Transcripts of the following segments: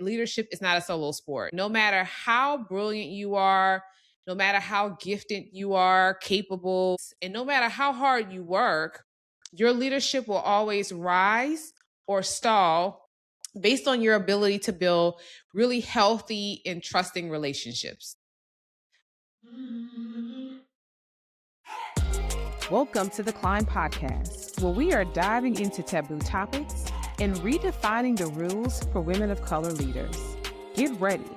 Leadership is not a solo sport. No matter how brilliant you are, no matter how gifted you are, capable, and no matter how hard you work, your leadership will always rise or stall based on your ability to build really healthy and trusting relationships. Welcome to the Climb Podcast, where we are diving into taboo topics and redefining the rules for women of color leaders. Get ready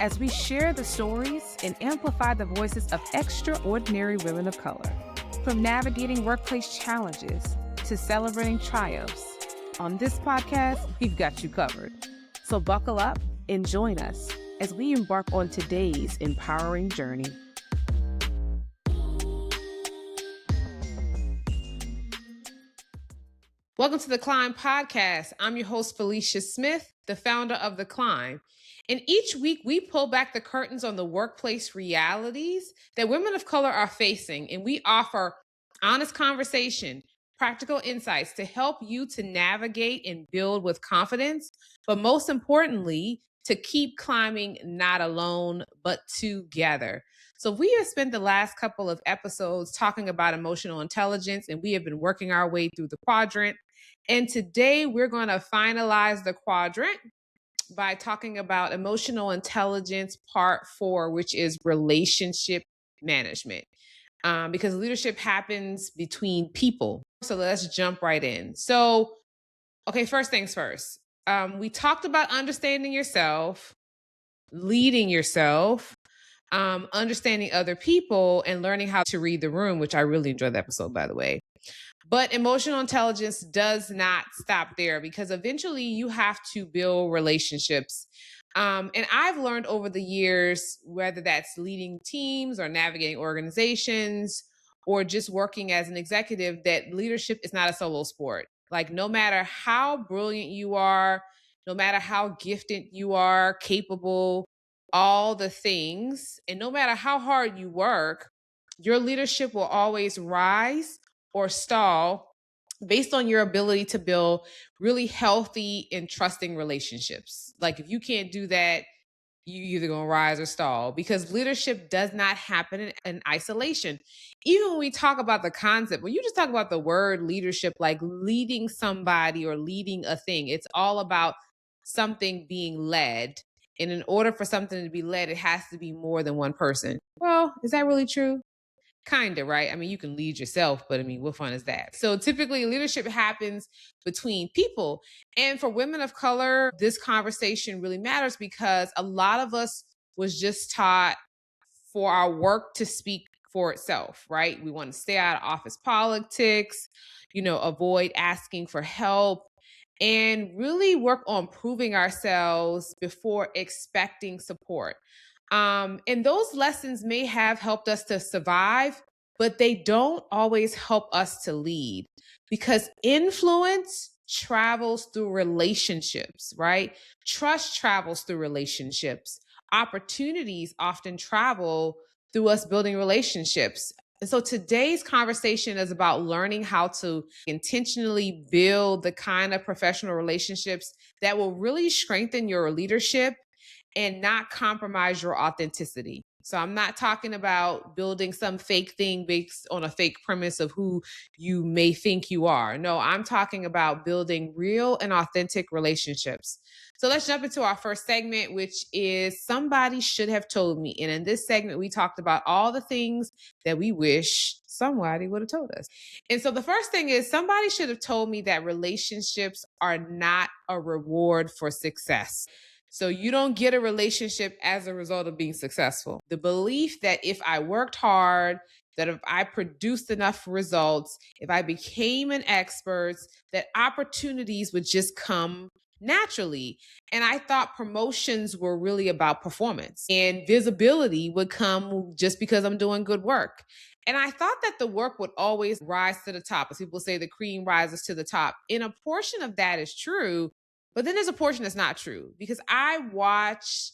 as we share the stories and amplify the voices of extraordinary women of color, from navigating workplace challenges to celebrating triumphs. On this podcast, we've got you covered. So buckle up and join us as we embark on today's empowering journey. Welcome to the Climb Podcast. I'm your host, Felicia Smith, the founder of The Climb. And each week we pull back the curtains on the workplace realities that women of color are facing, and we offer honest conversation, practical insights to help you to navigate and build with confidence, but most importantly, to keep climbing not alone, but together. So we have spent the last couple of episodes talking about emotional intelligence, and we have been working our way through the quadrant. And today we're going to finalize the quadrant by talking about emotional intelligence part 4, which is relationship management. Because leadership happens between people. So let's jump right in. So, okay, first things first. We talked about understanding yourself, leading yourself, understanding other people, and learning how to read the room, which I really enjoyed the episode, by the way. But emotional intelligence does not stop there, because eventually you have to build relationships. And I've learned over the years, whether that's leading teams or navigating organizations or just working as an executive, that leadership is not a solo sport. Like, no matter how brilliant you are, no matter how gifted you are, capable, all the things, and no matter how hard you work, your leadership will always rise or stall based on your ability to build really healthy and trusting relationships. Like, if you can't do that, you either gonna rise or stall, because leadership does not happen in isolation. Even when we talk about the concept, when you just talk about the word leadership, like leading somebody or leading a thing, it's all about something being led. And in order for something to be led, it has to be more than one person. Well, is that really true? Kind of, right? I mean, you can lead yourself, but I mean, what fun is that? So typically leadership happens between people. And for women of color, this conversation really matters because a lot of us was just taught for our work to speak for itself, right? We want to stay out of office politics, avoid asking for help, and really work on proving ourselves before expecting support. And those lessons may have helped us to survive, but they don't always help us to lead, because influence travels through relationships, right? Trust travels through relationships. Opportunities often travel through us building relationships. And so today's conversation is about learning how to intentionally build the kind of professional relationships that will really strengthen your leadership and not compromise your authenticity. So I'm not talking about building some fake thing based on a fake premise of who you may think you are. No, I'm talking about building real and authentic relationships. So let's jump into our first segment, which is Somebody Should Have Told Me. And in this segment, we talked about all the things that we wish somebody would have told us. And so the first thing is, somebody should have told me that relationships are not a reward for success. So you don't get a relationship as a result of being successful. The belief that if I worked hard, that if I produced enough results, if I became an expert, that opportunities would just come naturally. And I thought promotions were really about performance, and visibility would come just because I'm doing good work. And I thought that the work would always rise to the top. As people say, the cream rises to the top. And a portion of that is true, but then there's a portion that's not true, because I watch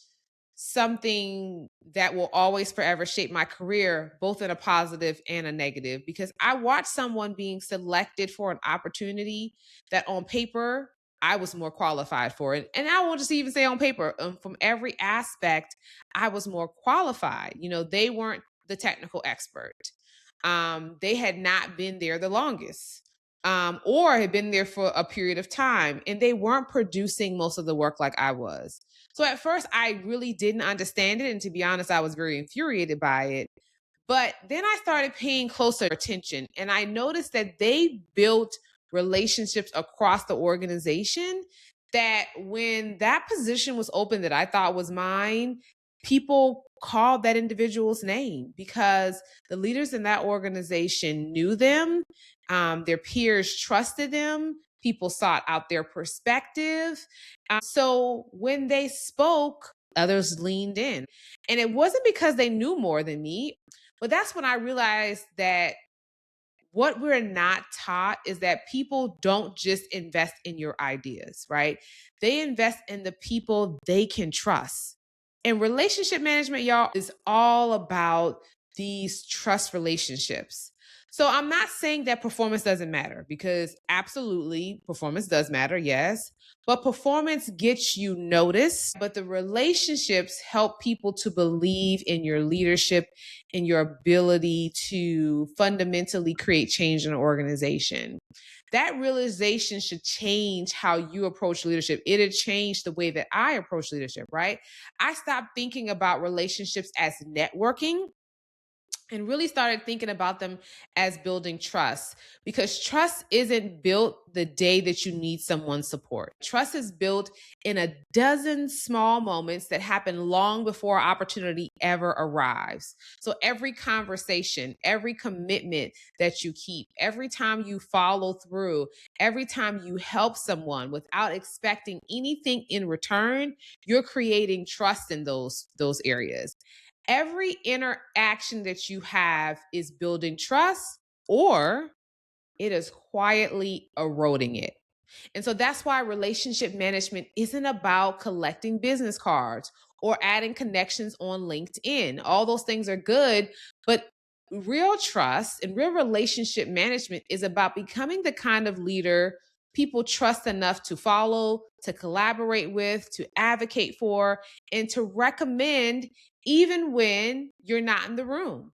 something that will always forever shape my career, both in a positive and a negative, because I watched someone being selected for an opportunity that on paper I was more qualified for it. And I won't just even say on paper, from every aspect, I was more qualified. They weren't the technical expert. They had not been there the longest. Or had been there for a period of time, and they weren't producing most of the work like I was. So at first, I really didn't understand it. And to be honest, I was very infuriated by it. But then I started paying closer attention, and I noticed that they built relationships across the organization, that when that position was open that I thought was mine, people called that individual's name because the leaders in that organization knew them. Their peers trusted them. People sought out their perspective. So when they spoke, others leaned in. And it wasn't because they knew more than me, but that's when I realized that what we're not taught is that people don't just invest in your ideas, right? They invest in the people they can trust. And relationship management, y'all, is all about these trust relationships. So I'm not saying that performance doesn't matter, because absolutely performance does matter, yes. But performance gets you noticed, but the relationships help people to believe in your leadership and your ability to fundamentally create change in an organization. That realization should change how you approach leadership. It'll change the way that I approach leadership, right? I stopped thinking about relationships as networking and really started thinking about them as building trust, because trust isn't built the day that you need someone's support. Trust is built in a dozen small moments that happen long before opportunity ever arrives. So every conversation, every commitment that you keep, every time you follow through, every time you help someone without expecting anything in return, you're creating trust in those areas. Every interaction that you have is building trust, or it is quietly eroding it. And so that's why relationship management isn't about collecting business cards or adding connections on LinkedIn. All those things are good, but real trust and real relationship management is about becoming the kind of leader people trust enough to follow, to collaborate with, to advocate for, and to recommend even when you're not in the room.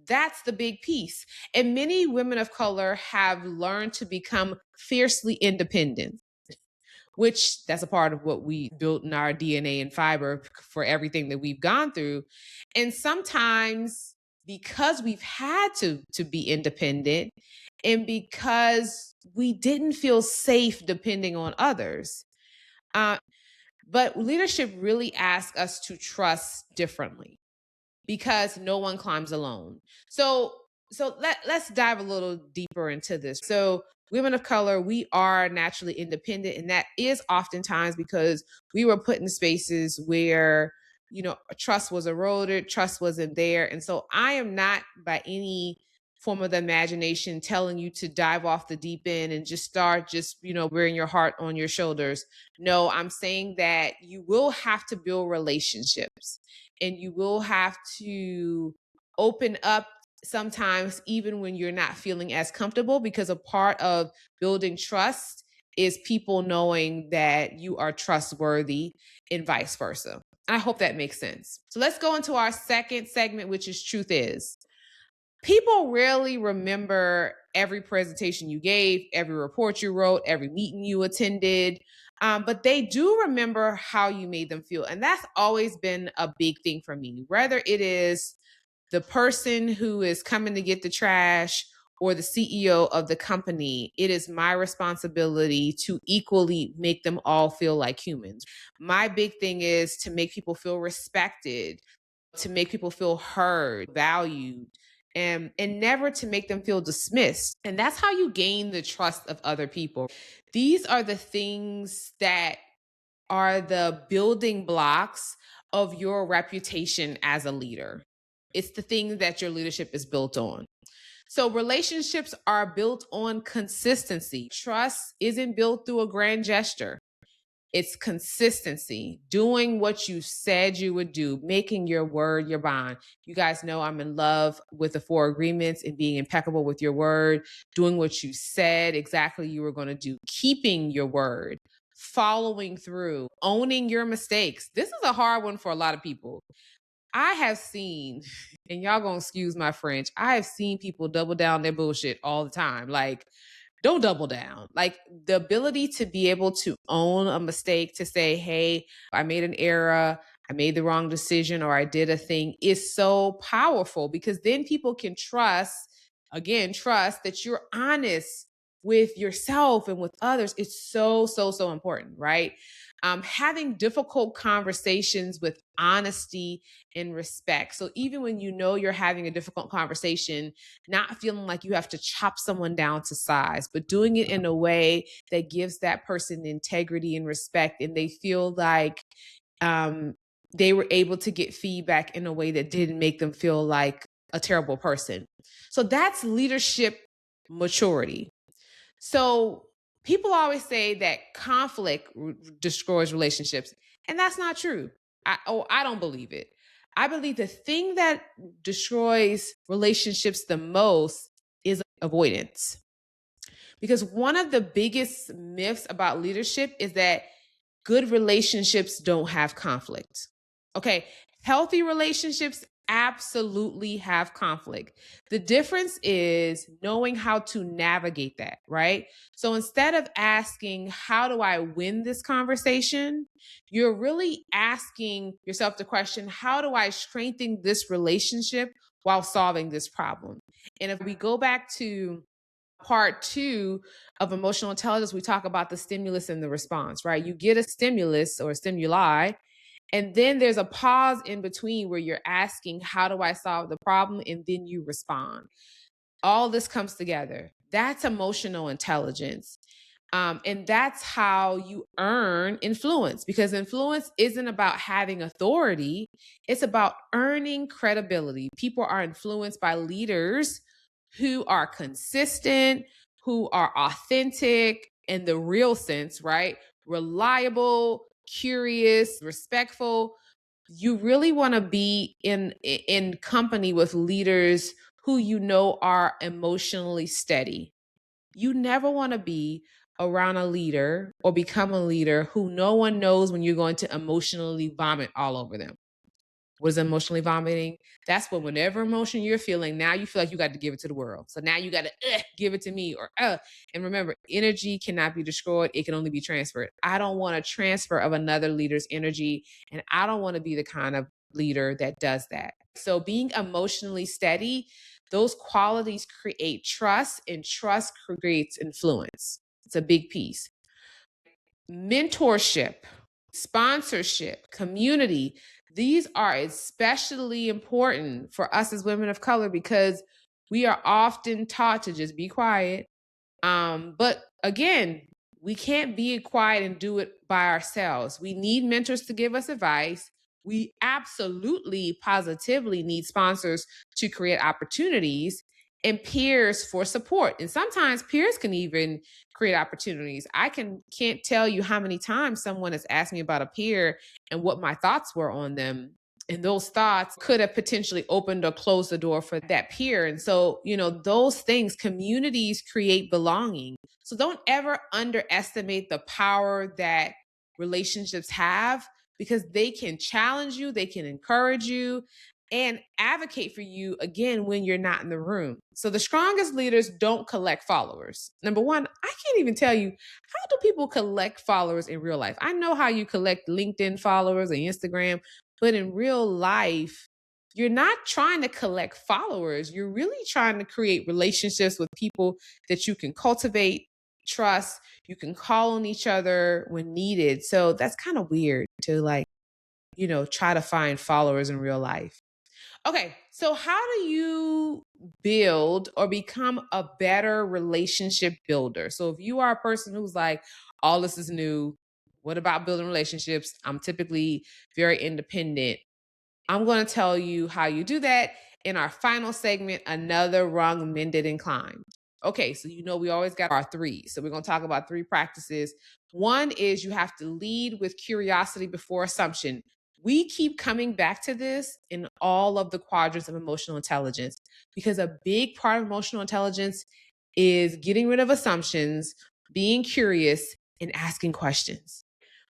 That's the big piece. And many women of color have learned to become fiercely independent, which that's a part of what we built in our DNA and fiber for everything that we've gone through. And sometimes because we've had to be independent, and because we didn't feel safe depending on others. But leadership really asks us to trust differently, because no one climbs alone. So let's dive a little deeper into this. So women of color, we are naturally independent, and that is oftentimes because we were put in spaces where trust was eroded, trust wasn't there. And so I am not by any form of the imagination telling you to dive off the deep end and just start wearing your heart on your shoulders. No, I'm saying that you will have to build relationships, and you will have to open up sometimes even when you're not feeling as comfortable, because a part of building trust is people knowing that you are trustworthy, and vice versa. I hope that makes sense. So let's go into our second segment, which is Truth Is. People rarely remember every presentation you gave, every report you wrote, every meeting you attended, but they do remember how you made them feel. And that's always been a big thing for me, whether it is the person who is coming to get the trash or the CEO of the company. It is my responsibility to equally make them all feel like humans. My big thing is to make people feel respected, to make people feel heard, valued, and never to make them feel dismissed. And that's how you gain the trust of other people. These are the things that are the building blocks of your reputation as a leader. It's the thing that your leadership is built on. So relationships are built on consistency. Trust isn't built through a grand gesture. It's consistency, doing what you said you would do, making your word your bond. You guys know I'm in love with the 4 agreements and being impeccable with your word, doing what you said exactly you were going to do, keeping your word. following through, owning your mistakes. This is a hard one for a lot of people. I have seen, and y'all gonna excuse my French, I have seen people double down their bullshit all the time. Like, don't double down. Like, the ability to be able to own a mistake, to say, hey, I made an error, I made the wrong decision, or I did a thing, is so powerful, because then people can trust that you're honest with yourself and with others. It's so, so, so important, right? Having difficult conversations with honesty and respect. So even when you know you're having a difficult conversation, not feeling like you have to chop someone down to size, but doing it in a way that gives that person integrity and respect, and they feel like they were able to get feedback in a way that didn't make them feel like a terrible person. So that's leadership maturity. So people always say that conflict destroys relationships, and that's not true. I don't believe it. I believe the thing that destroys relationships the most is avoidance. Because one of the biggest myths about leadership is that good relationships don't have conflict. Okay, healthy relationships absolutely have conflict. The difference is knowing how to navigate that, right? So instead of asking, how do I win this conversation? You're really asking yourself the question, how do I strengthen this relationship while solving this problem? And if we go back to part 2 of emotional intelligence, we talk about the stimulus and the response, right? You get a stimulus or a stimuli, and then there's a pause in between where you're asking, how do I solve the problem? And then you respond. All this comes together. That's emotional intelligence. And that's how you earn influence, because influence isn't about having authority. It's about earning credibility. People are influenced by leaders who are consistent, who are authentic in the real sense, right? Reliable, curious, respectful. You really want to be in company with leaders who you know are emotionally steady. You never want to be around a leader or become a leader who no one knows when you're going to emotionally vomit all over them. What is emotionally vomiting? That's when whatever emotion you're feeling, now you feel like you got to give it to the world. So now you got to give it to me, or and remember, energy cannot be destroyed. It can only be transferred. I don't want a transfer of another leader's energy, and I don't want to be the kind of leader that does that. So being emotionally steady, those qualities create trust, and trust creates influence. It's a big piece. Mentorship, sponsorship, community, these are especially important for us as women of color, because we are often taught to just be quiet. But again, we can't be quiet and do it by ourselves. We need mentors to give us advice. We absolutely, positively need sponsors to create opportunities, and peers for support. And sometimes peers can even create opportunities. Can't tell you how many times someone has asked me about a peer and what my thoughts were on them. And those thoughts could have potentially opened or closed the door for that peer. And so, those things, communities create belonging. So don't ever underestimate the power that relationships have, because they can challenge you, they can encourage you, and advocate for you again when you're not in the room. So the strongest leaders don't collect followers. Number one, I can't even tell you, how do people collect followers in real life? I know how you collect LinkedIn followers or Instagram, but in real life, you're not trying to collect followers. You're really trying to create relationships with people that you can cultivate, trust, you can call on each other when needed. So that's kind of weird to try to find followers in real life. Okay, so how do you build or become a better relationship builder? So if you are a person who's like, all this is new, what about building relationships? I'm typically very independent. I'm going to tell you how you do that in our final segment, Another Rung Mended and Climbed. Okay, so we always got our 3. So we're going to talk about 3 practices. One is you have to lead with curiosity before assumption. We keep coming back to this in all of the quadrants of emotional intelligence, because a big part of emotional intelligence is getting rid of assumptions, being curious, and asking questions.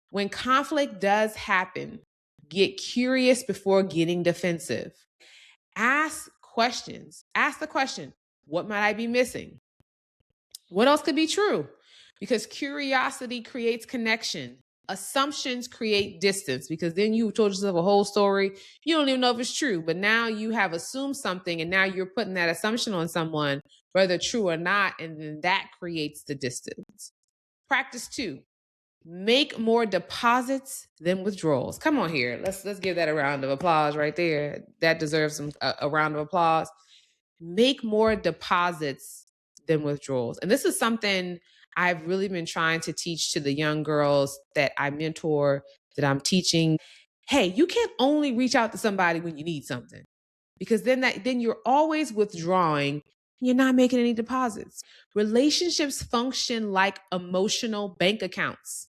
When conflict does happen, get curious before getting defensive. Ask questions. Ask the question, what might I be missing? What else could be true? Because curiosity creates connection. Assumptions create distance, because then you told yourself a whole story. You don't even know if it's true, but now you have assumed something and now you're putting that assumption on someone, whether true or not, and then that creates the distance. Practice 2. Make more deposits than withdrawals. Come on here. Let's give that a round of applause right there. That deserves a round of applause. Make more deposits than withdrawals. And this is something I've really been trying to teach to the young girls that I mentor, that I'm teaching. Hey, you can't only reach out to somebody when you need something, because then you're always withdrawing. You're not making any deposits. Relationships function like emotional bank accounts.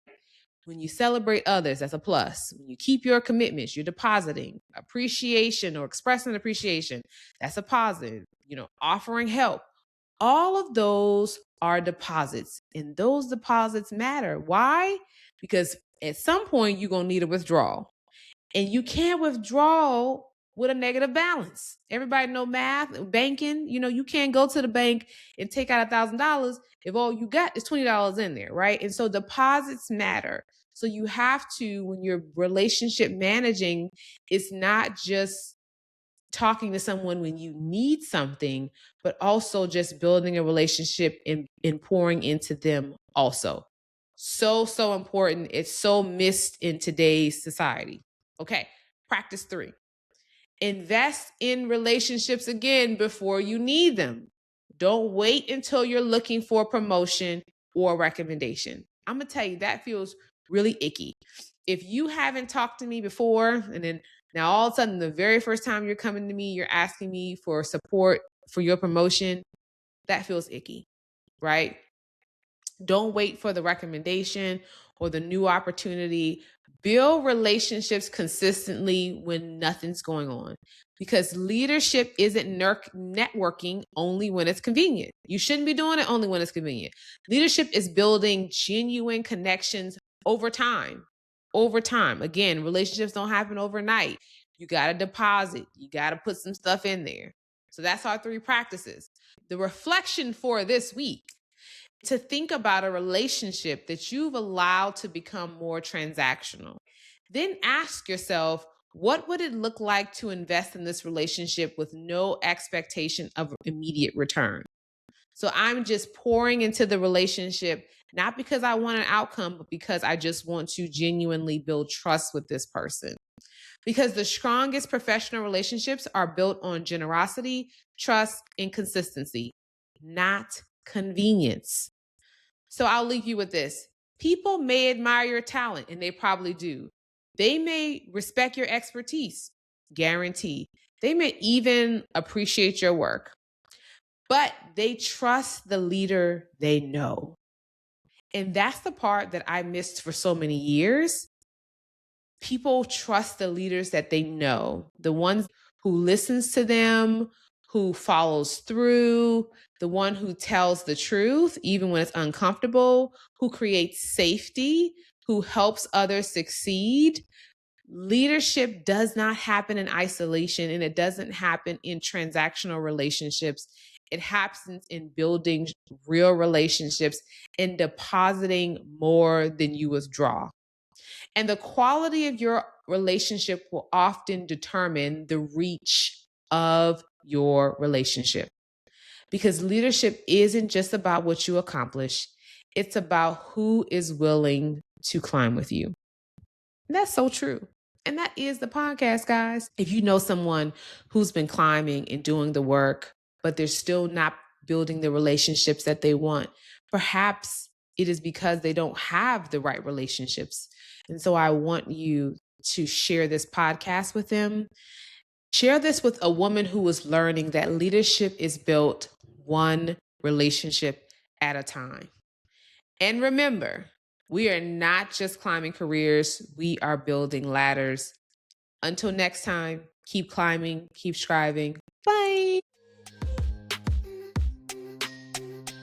When you celebrate others, that's a plus. When you keep your commitments, you're depositing. Appreciation or expressing appreciation, that's a positive. Offering help. All of those are deposits, and those deposits matter. Why? Because at some point you're going to need a withdrawal, and you can't withdraw with a negative balance. Everybody know math, banking. You can't go to the bank and take out $1,000 if all you got is $20 in there, right? And so deposits matter. So you have to, when you're relationship managing, it's not just talking to someone when you need something, but also just building a relationship and pouring into them also. So important. It's so missed in today's society. Okay, practice 3. Invest in relationships again before you need them. Don't wait until you're looking for a promotion or a recommendation. I'm going to tell you, that feels really icky. If you haven't talked to me before, and then now all of a sudden the very first time you're coming to me, you're asking me for support for your promotion, that feels icky, right? Don't wait for the recommendation or the new opportunity. Build relationships consistently when nothing's going on, because leadership isn't networking only when it's convenient. You shouldn't be doing it only when it's convenient. Leadership is building genuine connections over time. Again, relationships don't happen overnight. You got to deposit. You got to put some stuff in there. So that's our 3 practices. The reflection for this week: to think about a relationship that you've allowed to become more transactional. Then ask yourself, what would it look like to invest in this relationship with no expectation of immediate return? So I'm just pouring into the relationship, not because I want an outcome, but because I just want to genuinely build trust with this person. Because the strongest professional relationships are built on generosity, trust, and consistency, not convenience. So I'll leave you with this. People may admire your talent, and they probably do. They may respect your expertise, guaranteed. They may even appreciate your work, but they trust the leader they know. And that's the part that I missed for so many years. People trust the leaders that they know, the ones who listens to them, who follows through, the one who tells the truth, even when it's uncomfortable, who creates safety, who helps others succeed. Leadership does not happen in isolation, and it doesn't happen in transactional relationships. It happens in building real relationships and depositing more than you withdraw. And the quality of your relationship will often determine the reach of your relationship. Because leadership isn't just about what you accomplish. It's about who is willing to climb with you. And that's so true. And that is the podcast, guys. If you know someone who's been climbing and doing the work, but they're still not building the relationships that they want, perhaps it is because they don't have the right relationships. And so I want you to share this podcast with them. Share this with a woman who is learning that leadership is built one relationship at a time. And remember, we are not just climbing careers, we are building ladders. Until next time, keep climbing, keep striving. Bye.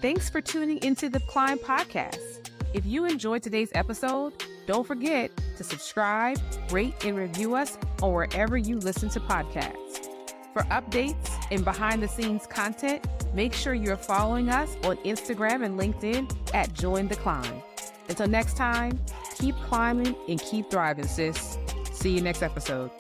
Thanks for tuning into the Climb Podcast. If you enjoyed today's episode, don't forget to subscribe, rate, and review us on wherever you listen to podcasts. For updates and behind-the-scenes content, make sure you're following us on Instagram and LinkedIn at Join the Climb. Until next time, keep climbing and keep thriving, sis. See you next episode.